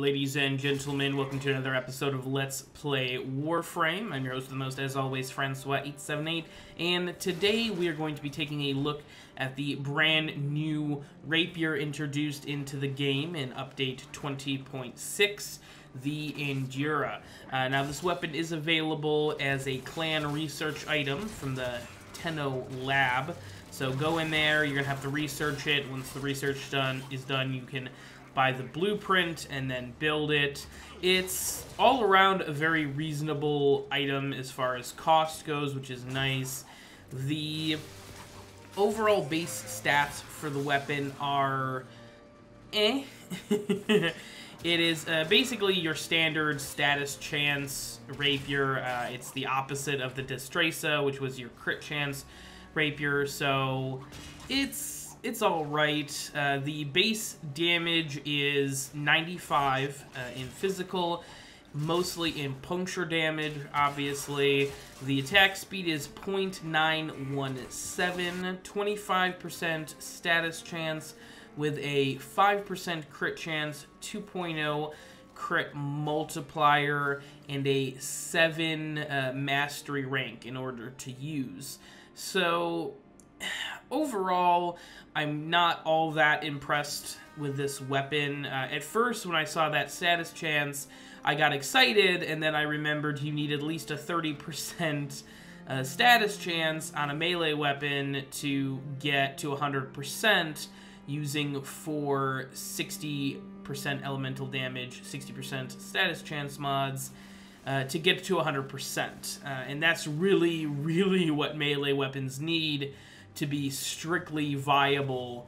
ladies and gentlemen. Welcome to another episode of Let's Play Warframe. I'm your host of the most, as always, Francois878, and today we are going to be taking a look at the brand new rapier introduced into the game in Update 20.6, the Endura. Now, this weapon is available as a clan research item from the Tenno lab. So go in there, you're going to have to research it. Once the research is done, you can buy the blueprint and then build it. It's all around a very reasonable item as far as cost goes, which is nice. The overall base stats for the weapon are eh. It is basically your standard status chance rapier. It's the opposite of the Destresa, which was your crit chance rapier, so it's all right. The base damage is 95 in physical, mostly in puncture damage, obviously. The attack speed is 0.917, 25% status chance with a 5% crit chance, 2.0 crit multiplier, and a 7 mastery rank in order to use. So, overall, I'm not all that impressed with this weapon. At first, when I saw that status chance, I got excited, and then I remembered you need at least a 30% status chance on a melee weapon to get to 100% using 4 60% elemental damage, 60% status chance mods, to get to 100%. And that's really, really what melee weapons need to be strictly viable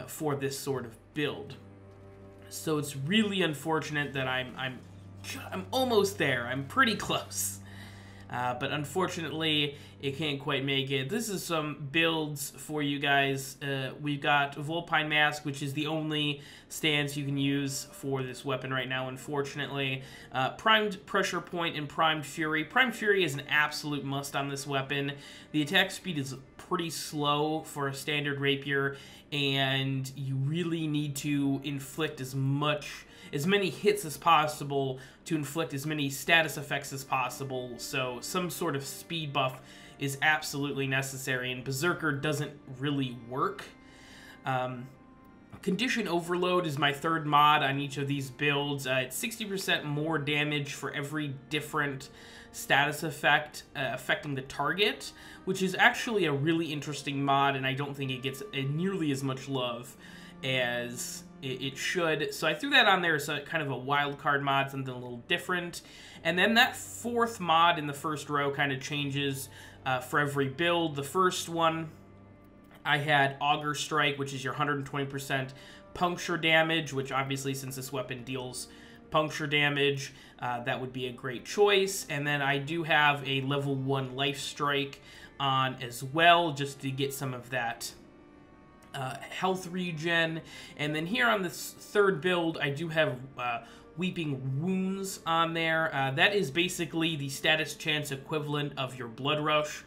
for this sort of build. So it's really unfortunate that I'm almost there. I'm pretty close. But unfortunately, it can't quite make it. This is some builds for you guys. We've got Vulpine Mask, which is the only stance you can use for this weapon right now, unfortunately. Primed Pressure Point and Primed Fury. Primed Fury is an absolute must on this weapon. The attack speed is pretty slow for a standard rapier, and you really need to inflict as many hits as possible to inflict as many status effects as possible, so some sort of speed buff is absolutely necessary, and Berserker doesn't really work. Condition Overload is my third mod on each of these builds. It's 60% more damage for every different status effect affecting the target, which is actually a really interesting mod, and I don't think it gets nearly as much love as it should. So I threw that on there as kind of a wild card mod, something a little different. And then that fourth mod in the first row kind of changes for every build. The first one, I had Augur Strike, which is your 120% puncture damage, which obviously, since this weapon deals puncture damage, that would be a great choice. And then I do have a level 1 Life Strike on as well, just to get some of that health regen. And then here on this third build, I do have Weeping Wounds on there. That is basically the status chance equivalent of your Blood Rush.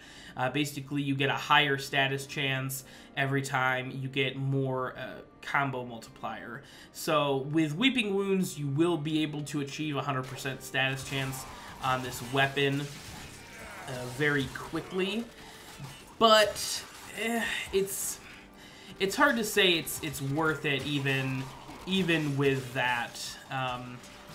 Basically, you get a higher status chance every time you get more combo multiplier. So with Weeping Wounds, you will be able to achieve 100% status chance on this weapon very quickly. But it's hard to say it's worth it even with that.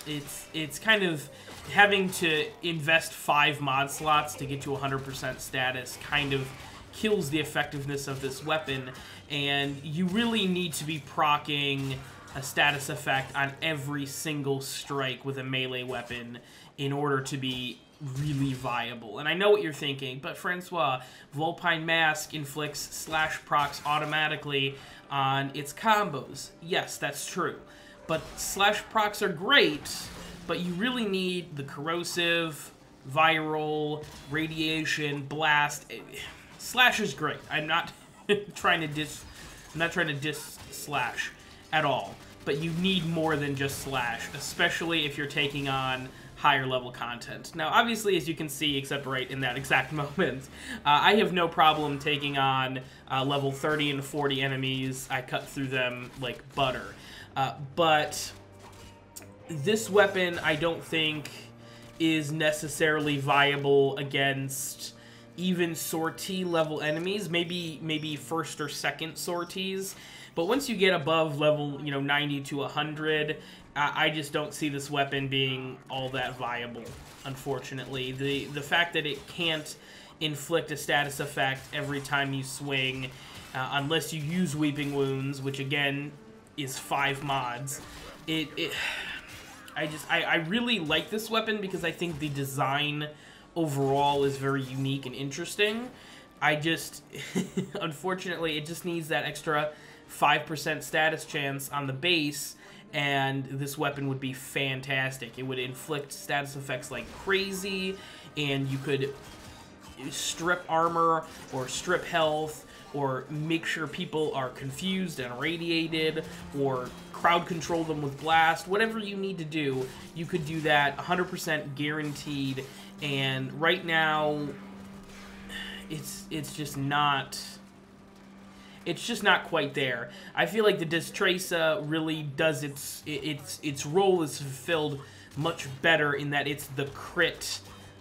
It's kind of having to invest 5 mod slots to get to 100% status kind of kills the effectiveness of this weapon, and you really need to be proccing a status effect on every single strike with a melee weapon in order to be really viable. And I know what you're thinking, but Francois, Vulpine Mask inflicts slash procs automatically on its combos. Yes, that's true. But slash procs are great, but you really need the corrosive, viral, radiation, blast. Slash is great. I'm not trying to diss slash at all. But you need more than just slash, especially if you're taking on higher level content. Now, obviously, as you can see, except right in that exact moment, I have no problem taking on level 30 and 40 enemies. I cut through them like butter. But this weapon, I don't think, is necessarily viable against even sortie level enemies. Maybe first or second sorties. But once you get above level, 90 to 100, I just don't see this weapon being all that viable, unfortunately. The fact that it can't inflict a status effect every time you swing, unless you use Weeping Wounds, which again is 5 mods. I really like this weapon because I think the design overall is very unique and interesting. Unfortunately, it just needs that extra 5% status chance on the base, and this weapon would be fantastic. It would inflict status effects like crazy, and you could strip armor or strip health or make sure people are confused and radiated or crowd control them with blast. Whatever you need to do, you could do that 100% guaranteed. And right now, it's just not quite there. I feel like the Destresa really does its role is fulfilled much better in that it's the crit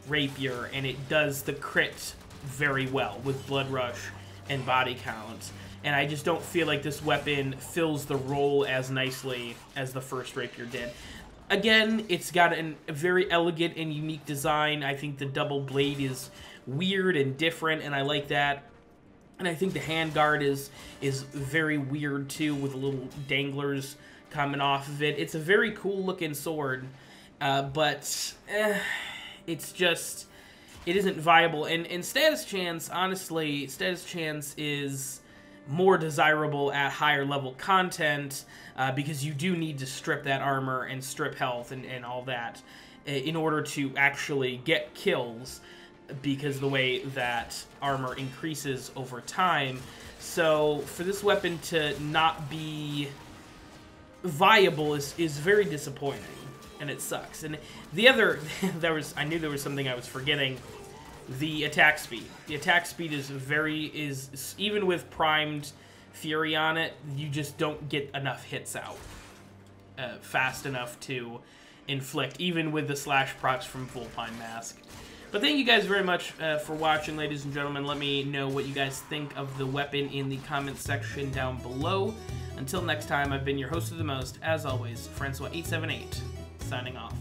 rapier, and it does the crit very well with Blood Rush and body count. And I just don't feel like this weapon fills the role as nicely as the first rapier did. Again, it's got a very elegant and unique design. I think the double blade is weird and different, and I like that. And I think the handguard is very weird too, with little danglers coming off of it. It's a very cool looking sword, but it isn't viable. And status chance, honestly, status chance is more desirable at higher level content, because you do need to strip that armor and strip health and all that in order to actually get kills, because the way that armor increases over time. So for this weapon to not be viable is very disappointing, and it sucks. And the other, I knew there was something I was forgetting. The attack speed. The attack speed is even with primed Fury on it, you just don't get enough hits out fast enough to inflict, even with the slash procs from Vulpine Mask. But thank you guys very much for watching, ladies and gentlemen. Let me know what you guys think of the weapon in the comments section down below. Until next time, I've been your host of the most, as always, Francois878, signing off.